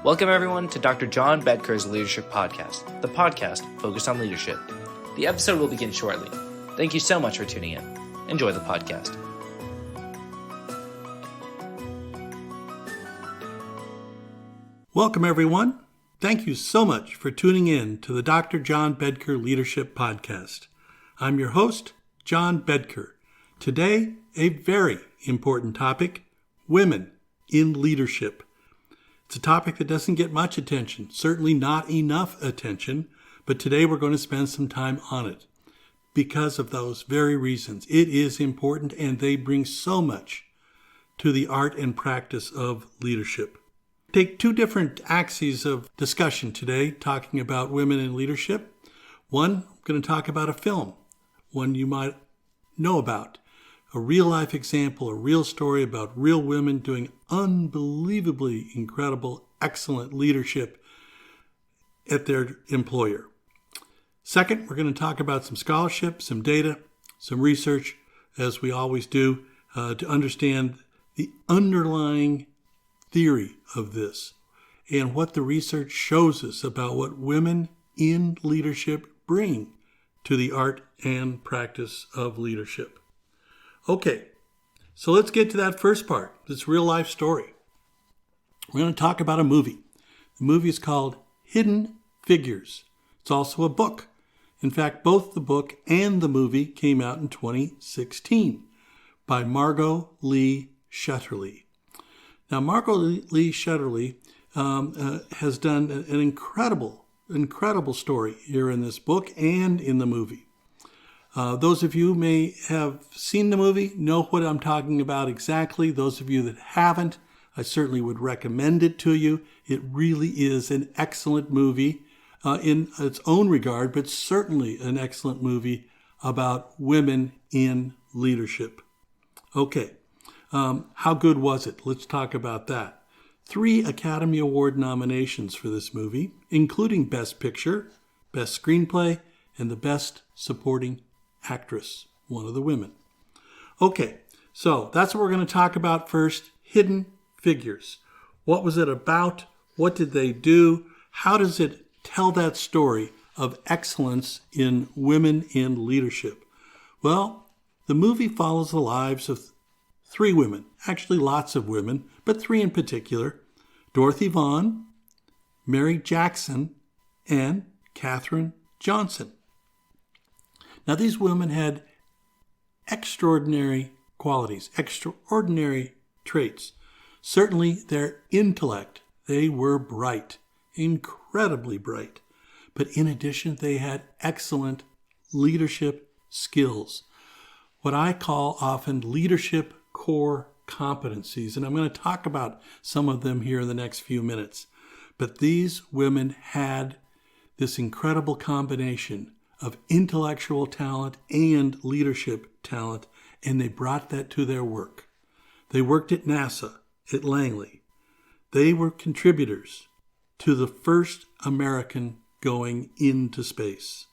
Welcome everyone to Dr. John Bedker's Leadership Podcast, the podcast focused on leadership. The episode will begin shortly. Thank you so much for tuning in. Enjoy the podcast. Welcome everyone. Thank you so much for tuning in to the Dr. John Bedker Leadership Podcast. I'm your host, John Bedker. Today, a very important topic, women in leadership. It's a topic that doesn't get much attention, certainly not enough attention, but today we're going to spend some time on it because of those very reasons. It is important and they bring so much to the art and practice of leadership. Take two different axes of discussion today, talking about women in leadership. One, I'm going to talk about a film, one you might know about, a real-life example, a real story about real women doing unbelievably incredible, excellent leadership at their employer. Second, we're going to talk about some scholarship, some data, some research, as we always do, to understand the underlying theory of this and what the research shows us about what women in leadership bring to the art and practice of leadership. Okay, so let's get to that first part, this real life story. We're going to talk about a movie. The movie is called Hidden Figures. It's also a book. In fact, both the book and the movie came out in 2016 by Margot Lee Shetterly. Now, Margot Lee Shetterly has done an incredible story here in this book and in the movie. Those of you who may have seen the movie know what I'm talking about exactly. Those of you that haven't, I certainly would recommend it to you. It really is an excellent movie in its own regard, but certainly an excellent movie about women in leadership. Okay, how good was it? Let's talk about that. 3 Academy Award nominations for this movie, including Best Picture, Best Screenplay, and the Best Supporting Actress, one of the women. Okay, so that's what we're going to talk about first, Hidden Figures. What was it about? What did they do? How does it tell that story of excellence in women in leadership? Well, the movie follows the lives of 3 women, actually lots of women, but 3 in particular, Dorothy Vaughan, Mary Jackson, and Katherine Johnson. Now, these women had extraordinary qualities, extraordinary traits. Certainly their intellect, they were bright, incredibly bright. But in addition, they had excellent leadership skills, what I call often leadership core competencies. And I'm going to talk about some of them here in the next few minutes. But these women had this incredible combination of intellectual talent and leadership talent, and they brought that to their work. They worked at NASA, at Langley. They were contributors to the first American going into space.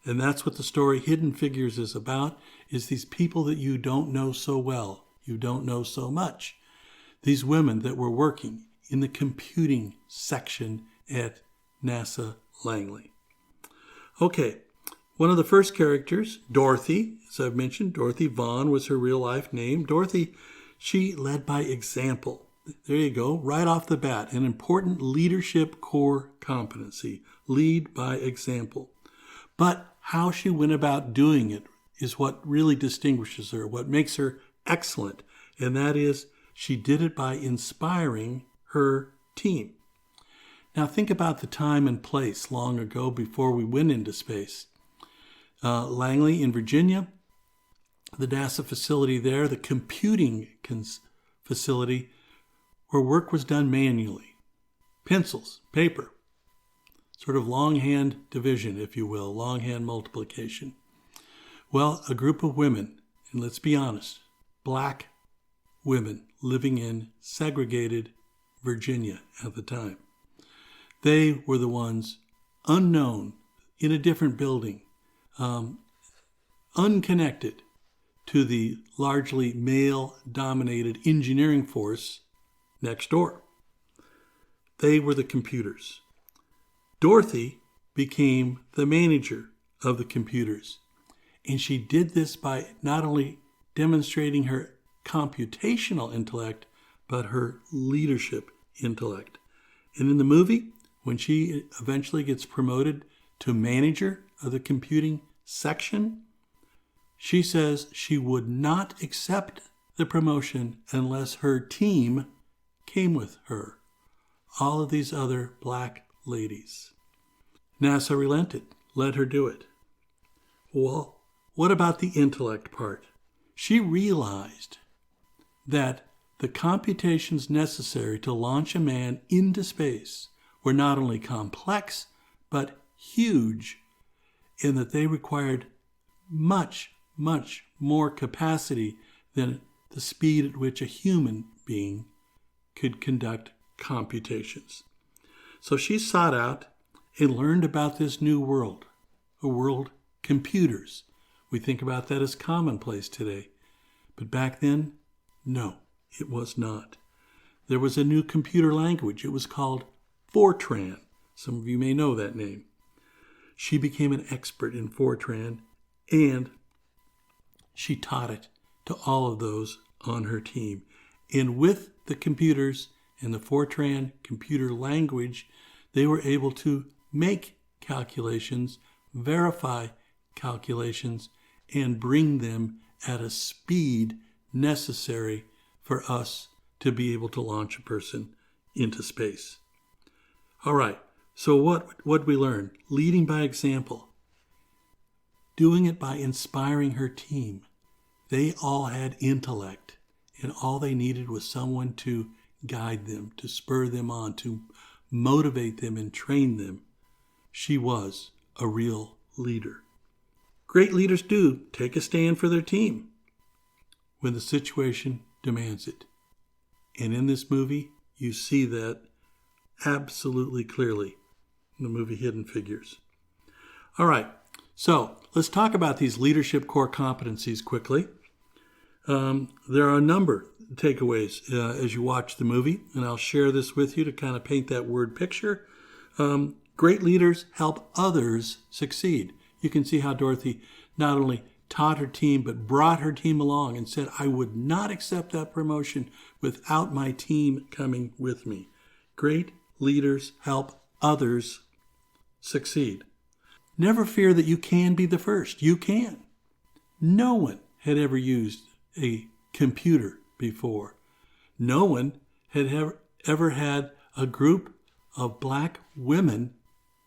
And that's what the story Hidden Figures is about, is these people that you don't know so well, you don't know so much. These women that were working in the computing section at NASA Langley. Okay, one of the first characters, Dorothy, as I've mentioned, Dorothy Vaughan was her real life name. Dorothy, she led by example. There you go, right off the bat, an important leadership core competency, lead by example. But how she went about doing it is what really distinguishes her, what makes her excellent, and that is she did it by inspiring her team. Now think about the time and place long ago before we went into space. Langley in Virginia, the NASA facility there, the computing facility where work was done manually. Pencils, paper, sort of longhand division, if you will, longhand multiplication. Well, a group of women, and let's be honest, black women living in segregated Virginia at the time. They were the ones unknown in a different building, unconnected to the largely male-dominated engineering force next door. They were the computers. Dorothy became the manager of the computers. And she did this by not only demonstrating her computational intellect, but her leadership intellect. And in the movie, when she eventually gets promoted to manager of the computing section, she says she would not accept the promotion unless her team came with her. All of these other black ladies. NASA relented, let her do it. Well, what about the intellect part? She realized that the computations necessary to launch a man into space were not only complex, but huge, in that they required much, much more capacity than the speed at which a human being could conduct computations. So she sought out and learned about this new world, a world computers. We think about that as commonplace today. But back then, no, it was not. There was a new computer language. It was called Fortran. Some of you may know that name. She became an expert in Fortran, and she taught it to all of those on her team. And with the computers and the Fortran computer language, they were able to make calculations, verify calculations, and bring them at a speed necessary for us to be able to launch a person into space. All right, so what we learn? Leading by example. Doing it by inspiring her team. They all had intellect, and all they needed was someone to guide them, to spur them on, to motivate them and train them. She was a real leader. Great leaders do take a stand for their team when the situation demands it. And in this movie, you see that absolutely clearly in the movie Hidden Figures. All right, so let's talk about these leadership core competencies quickly. There are a number of takeaways as you watch the movie, and I'll share this with you to kind of paint that word picture. Great leaders help others succeed. You can see how Dorothy not only taught her team, but brought her team along and said, I would not accept that promotion without my team coming with me. Great leaders help others succeed. Never fear that you can be the first. You can. No one had ever used a computer before. No one had ever had a group of black women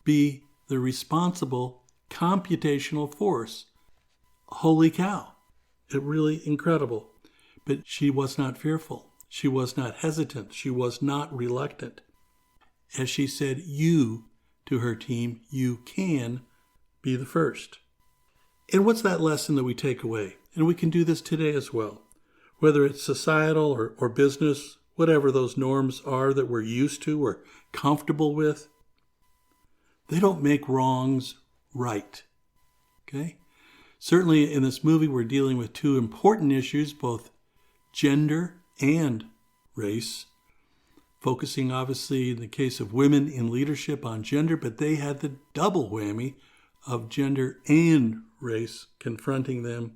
be the responsible computational force. Holy cow. It really incredible. But she was not fearful. She was not hesitant. She was not reluctant. As she said, you to her team, you can be the first. And what's that lesson that we take away? And we can do this today as well. Whether it's societal or business, whatever those norms are that we're used to or comfortable with, they don't make wrongs right. Okay? Certainly in this movie, we're dealing with two important issues, both gender and race, focusing obviously in the case of women in leadership on gender, but they had the double whammy of gender and race confronting them,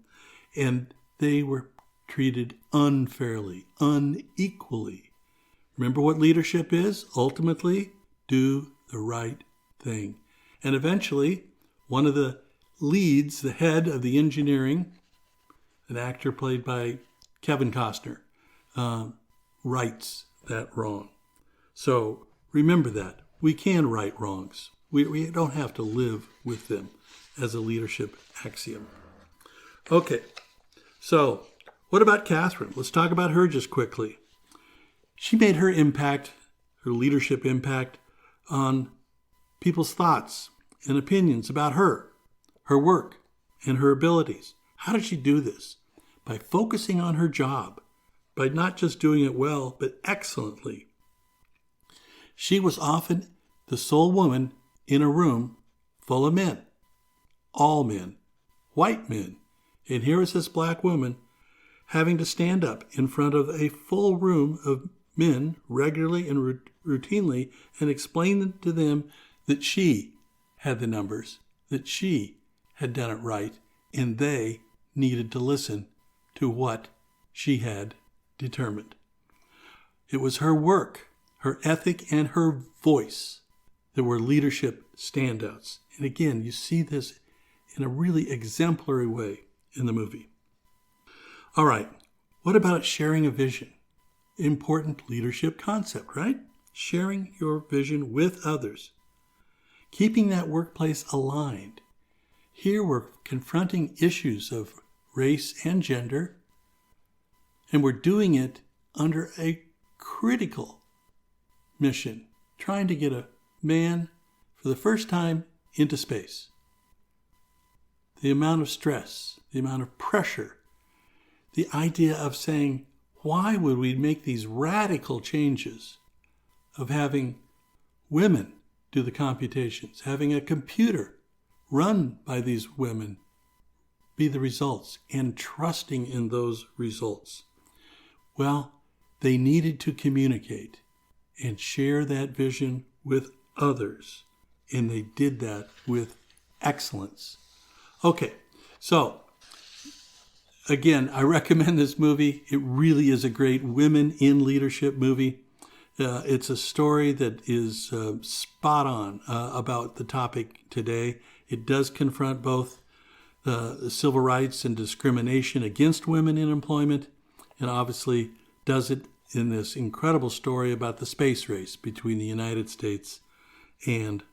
and they were treated unfairly, unequally. Remember what leadership is? Ultimately, do the right thing. And eventually, one of the leads, the head of the engineering, an actor played by Kevin Costner, rights that wrong. So remember that. We can right wrongs. We don't have to live with them as a leadership axiom. Okay, so what about Catherine? Let's talk about her just quickly. She made her impact, her leadership impact, on people's thoughts and opinions about her work, and her abilities. How did she do this? By focusing on her job, by not just doing it well, but excellently. She was often the sole woman in a room full of men, all men, white men. And here is this black woman having to stand up in front of a full room of men regularly and routinely and explain to them that she had the numbers, that she had done it right, and they needed to listen to what she had determined. It was her work, her ethic, and her voice that were leadership standouts. And again, you see this in a really exemplary way in the movie. All right, what about sharing a vision? Important leadership concept, right? Sharing your vision with others. Keeping that workplace aligned. Here we're confronting issues of race and gender, and we're doing it under a critical mission, trying to get a man for the first time into space. The amount of stress, the amount of pressure, the idea of saying, why would we make these radical changes of having women do the computations, having a computer run by these women be the results, and trusting in those results? Well, they needed to communicate and share that vision with others, and they did that with excellence. Okay, so again, I recommend this movie. It really is a great women in leadership movie. It's a story that is spot on about the topic today. It does confront both the civil rights and discrimination against women in employment, and obviously does it in this incredible story about the space race between the United States and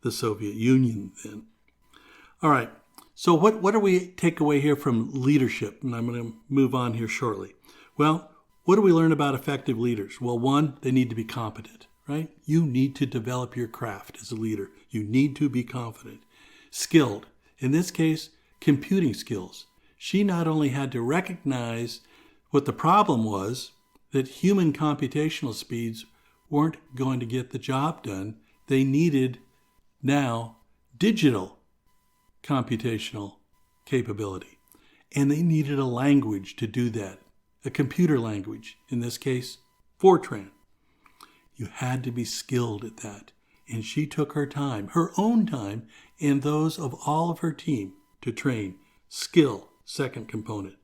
the Soviet Union then. All right, so what do we take away here from leadership? And I'm going to move on here shortly. Well, what do we learn about effective leaders? Well, one, they need to be competent, right? You need to develop your craft as a leader. You need to be confident. Skilled. In this case, computing skills. She not only had to recognize what the problem was, that human computational speeds weren't going to get the job done. They needed now digital computational capability. And they needed a language to do that, a computer language, in this case, Fortran. You had to be skilled at that. And she took her time, her own time, and those of all of her team to train. Skill, second component.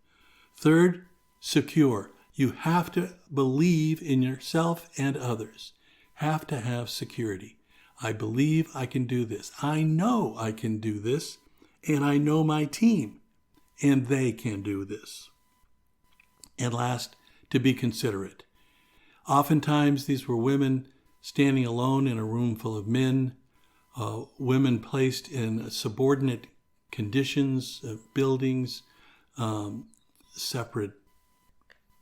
Third, secure. You have to believe in yourself and others. Have to have security. I believe I can do this. I know I can do this. And I know my team. And they can do this. And last, to be considerate. Oftentimes, these were women standing alone in a room full of men, women placed in subordinate conditions, buildings, separate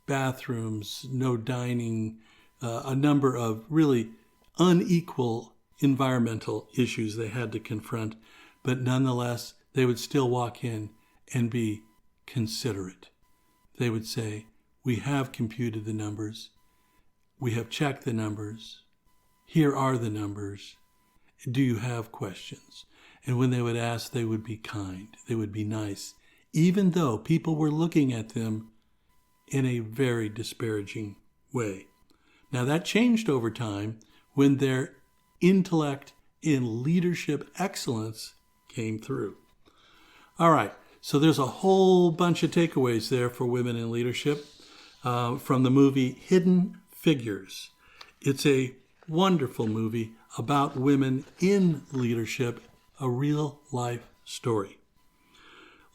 bathrooms, no dining, a number of really unequal environmental issues they had to confront. But nonetheless, they would still walk in and be considerate. They would say, we have computed the numbers. We have checked the numbers. Here are the numbers. Do you have questions? And when they would ask, they would be kind. They would be nice, even though people were looking at them in a very disparaging way. Now that changed over time when their intellect and leadership excellence came through. All right, so there's a whole bunch of takeaways there for women in leadership from the movie Hidden Figures. It's a wonderful movie about women in leadership, a real life story.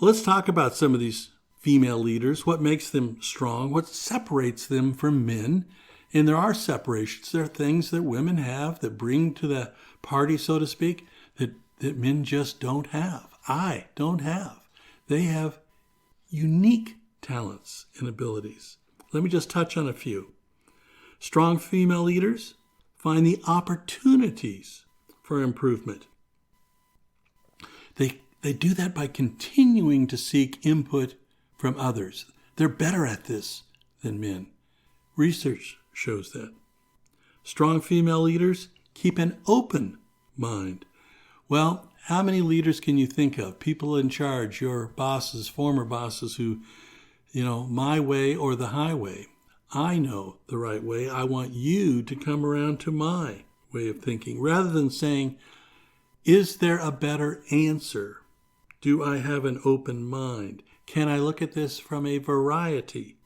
Let's talk about some of these female leaders, what makes them strong, what separates them from men. And there are separations. There are things that women have that bring to the party, so to speak, that men just don't have. I don't have. They have unique talents and abilities. Let me just touch on a few. Strong female leaders find the opportunities for improvement. They do that by continuing to seek input from others. They're better at this than men. Research shows that. Strong female leaders keep an open mind. Well, how many leaders can you think of? People in charge, your bosses, former bosses who, my way or the highway. I know the right way. I want you to come around to my way of thinking, rather than saying, is there a better answer? Do I have an open mind? Can I look at this from a variety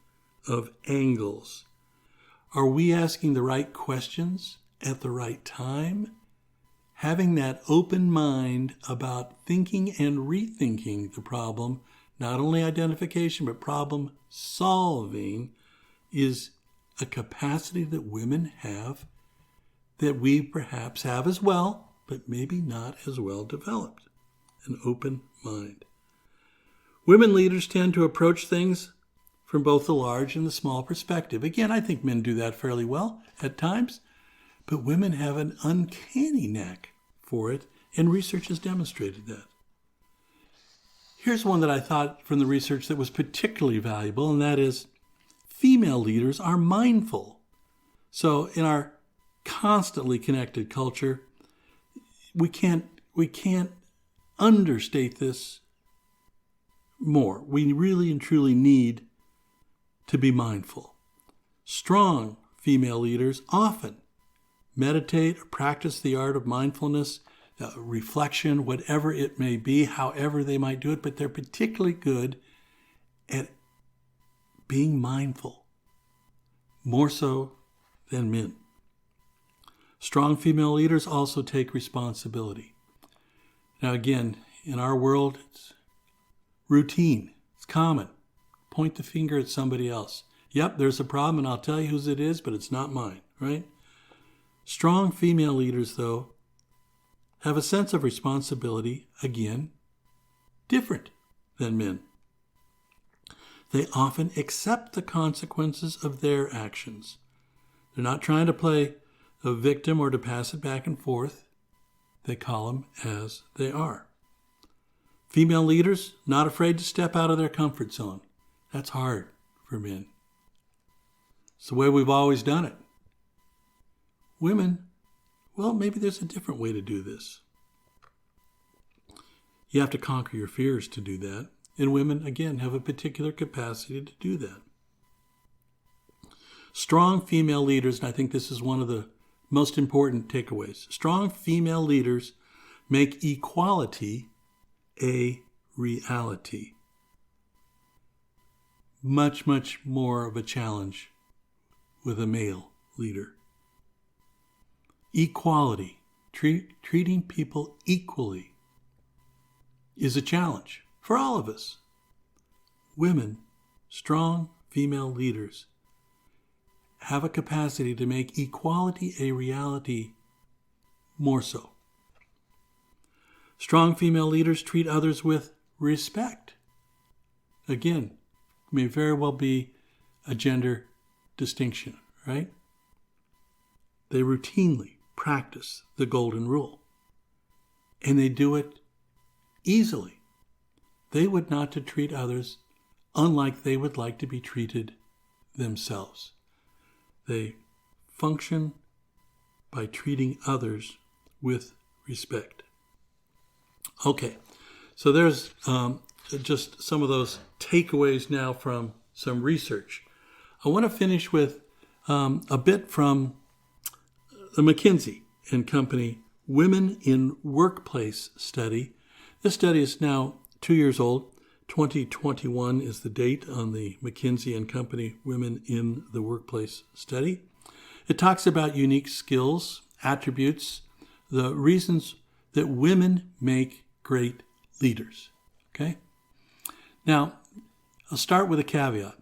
of angles? Are we asking the right questions at the right time? Having that open mind about thinking and rethinking the problem, not only identification, but problem solving, is a capacity that women have that we perhaps have as well, but maybe not as well developed. An open mind. Women leaders tend to approach things from both the large and the small perspective. Again, I think men do that fairly well at times, but women have an uncanny knack for it, and research has demonstrated that. Here's one that I thought from the research that was particularly valuable, and that is female leaders are mindful. So in our constantly connected culture, we can't understate this more. We really and truly need to be mindful. Strong female leaders often meditate or practice the art of mindfulness, reflection, whatever it may be, however they might do it, but they're particularly good at being mindful, more so than men. Strong female leaders also take responsibility. Now again, in our world, it's routine. It's common. Point the finger at somebody else. Yep, there's a problem, and I'll tell you whose it is, but it's not mine, right? Strong female leaders, though, have a sense of responsibility, again, different than men. They often accept the consequences of their actions. They're not trying to play a victim or to pass it back and forth. They call them as they are. Female leaders, not afraid to step out of their comfort zone. That's hard for men. It's the way we've always done it. Women, well, maybe there's a different way to do this. You have to conquer your fears to do that. And women, again, have a particular capacity to do that. Strong female leaders, and I think this is one of the most important takeaways. Strong female leaders make equality a reality. Much, much more of a challenge with a male leader. Equality, treating people equally, is a challenge for all of us. Women, strong female leaders, have a capacity to make equality a reality more so. Strong female leaders treat others with respect. Again, may very well be a gender distinction, right? They routinely practice the golden rule, and they do it easily. They would not to treat others unlike they would like to be treated themselves. They function by treating others with respect. Okay, so there's just some of those takeaways now from some research. I want to finish with a bit from the McKinsey & Company Women in Workplace study. This study is now 2 years old. 2021 is the date on the McKinsey & Company Women in the Workplace study. It talks about unique skills, attributes, the reasons that women make great leaders. Okay? Now, I'll start with a caveat.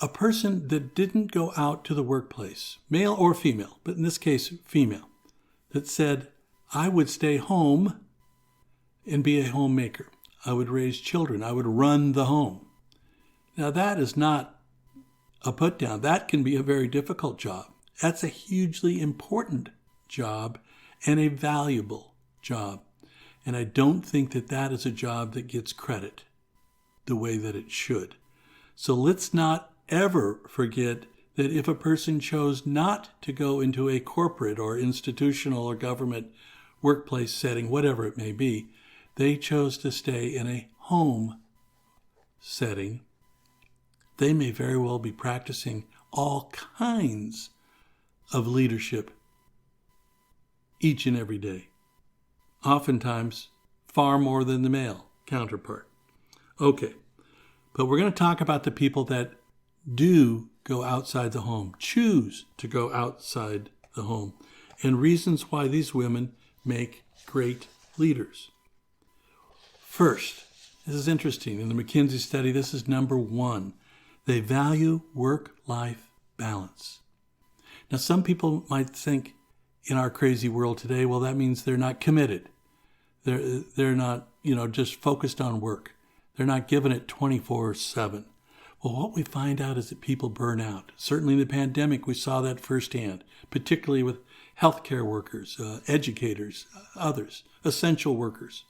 A person that didn't go out to the workplace, male or female, but in this case, female, that said, I would stay home and be a homemaker. I would raise children. I would run the home. Now, that is not a put down. That can be a very difficult job. That's a hugely important job and a valuable job. And I don't think that that is a job that gets credit the way that it should. So let's not ever forget that if a person chose not to go into a corporate or institutional or government workplace setting, whatever it may be, they chose to stay in a home setting, they may very well be practicing all kinds of leadership each and every day. Oftentimes, far more than the male counterpart. Okay, but we're going to talk about the people that do go outside the home, choose to go outside the home, and reasons why these women make great leaders. First, this is interesting. In the McKinsey study, this is number 1. They value work-life balance. Now, some people might think in our crazy world today, well, that means they're not committed. They're not, just focused on work. They're not giving it 24/7. Well, what we find out is that people burn out. Certainly in the pandemic, we saw that firsthand, particularly with healthcare workers, educators, others, essential workers.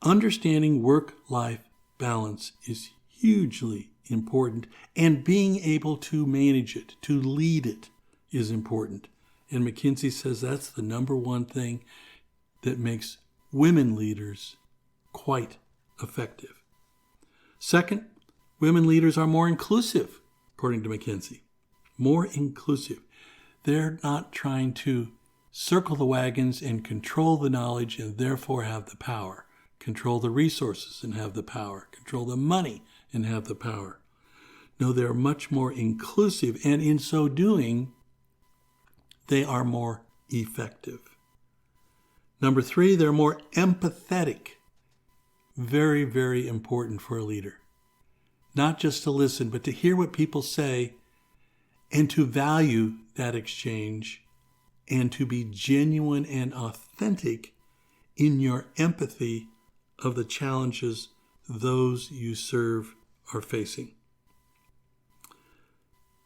Understanding work-life balance is hugely important, and being able to manage it, to lead it, is important. And McKinsey says that's the number 1 thing that makes women leaders quite effective. Second, women leaders are more inclusive, according to McKinsey. More inclusive. They're not trying to circle the wagons and control the knowledge and therefore have the power. Control the resources and have the power. Control the money and have the power. No, they're much more inclusive, and in so doing, they are more effective. Number 3, they're more empathetic. Very, very important for a leader. Not just to listen, but to hear what people say and to value that exchange and to be genuine and authentic in your empathy of the challenges those you serve are facing.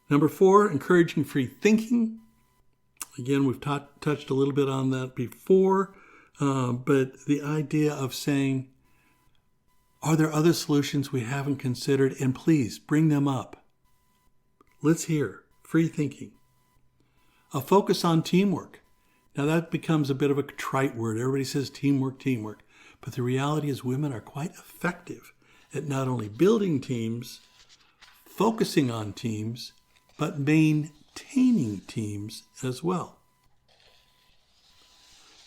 Number 4, encouraging free thinking. Again, we've touched a little bit on that before, but the idea of saying, are there other solutions we haven't considered? And please bring them up. Let's hear free thinking. A focus on teamwork. Now that becomes a bit of a trite word. Everybody says teamwork, teamwork. But the reality is women are quite effective at not only building teams, focusing on teams, but maintaining teams as well.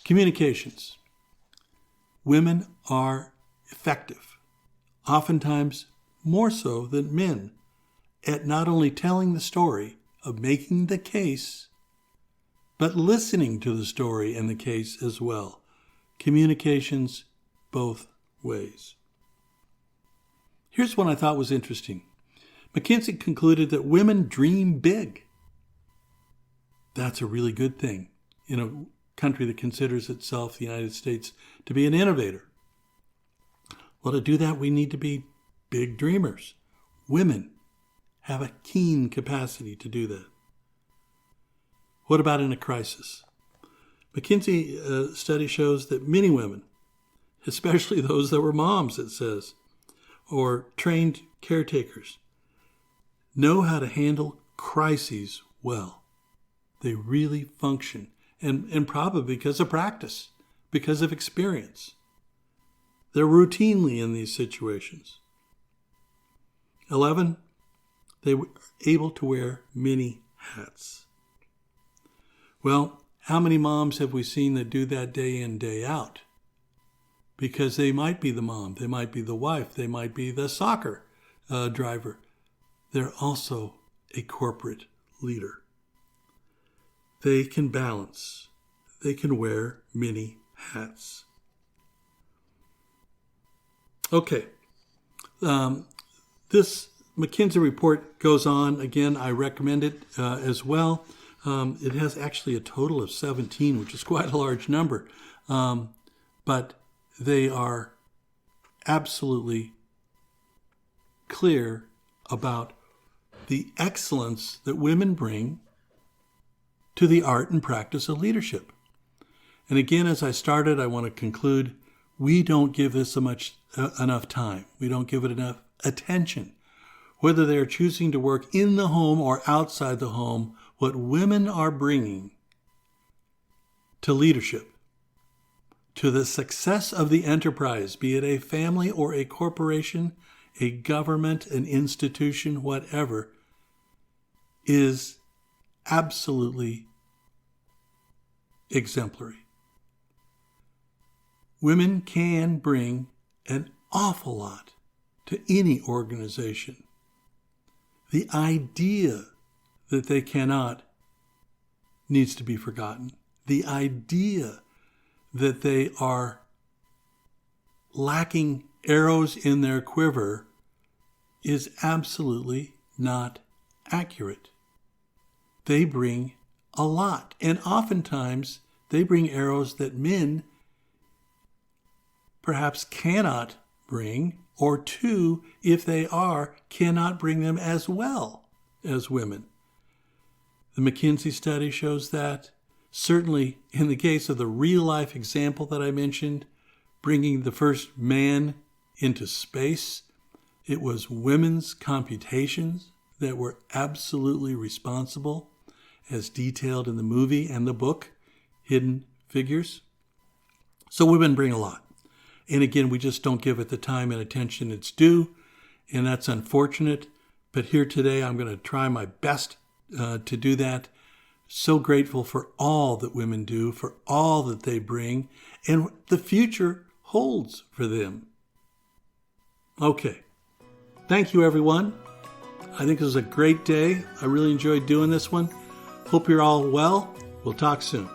Communications. Women are effective, oftentimes more so than men, at not only telling the story, of making the case, but listening to the story and the case as well. Communications both ways. Here's one I thought was interesting. McKinsey concluded that women dream big. That's a really good thing in a country that considers itself, the United States, to be an innovator. Well, to do that, we need to be big dreamers. Women have a keen capacity to do that. What about in a crisis? McKinsey study shows that many women, especially those that were moms, it says, or trained caretakers, know how to handle crises well. They really function, and probably because of practice, because of experience. They're routinely in these situations. 11, they were able to wear many hats. Well, how many moms have we seen that do that day in, day out? Because they might be the mom, they might be the wife, they might be the soccer driver. They're also a corporate leader. They can balance. They can wear many hats. Okay. This McKinsey report goes on. Again, I recommend it as well. It has actually a total of 17, which is quite a large number. But they are absolutely clear about the excellence that women bring to the art and practice of leadership. And again, as I started, I want to conclude, we don't give this enough time. We don't give it enough attention. Whether they're choosing to work in the home or outside the home, what women are bringing to leadership, to the success of the enterprise, be it a family or a corporation, a government, an institution, whatever, is absolutely exemplary. Women can bring an awful lot to any organization. The idea that they cannot needs to be forgotten. The idea that they are lacking arrows in their quiver is absolutely not accurate. They bring a lot, and oftentimes they bring arrows that men perhaps cannot bring, or two, if they are, cannot bring them as well as women. The McKinsey study shows that. Certainly, in the case of the real-life example that I mentioned, bringing the first man into space, it was women's computations that were absolutely responsible, as detailed in the movie and the book, Hidden Figures. So women bring a lot. And again, we just don't give it the time and attention it's due, and that's unfortunate. But here today, I'm going to try my best to do that. So grateful for all that women do, for all that they bring, and the future holds for them. Okay. Thank you, everyone. I think this was a great day. I really enjoyed doing this one. Hope you're all well. We'll talk soon.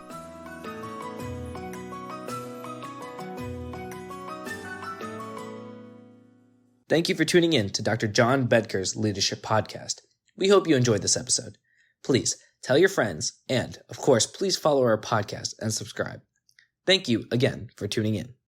Thank you for tuning in to Dr. John Bedker's Leadership Podcast. We hope you enjoyed this episode. Please tell your friends, and, of course, please follow our podcast and subscribe. Thank you again for tuning in.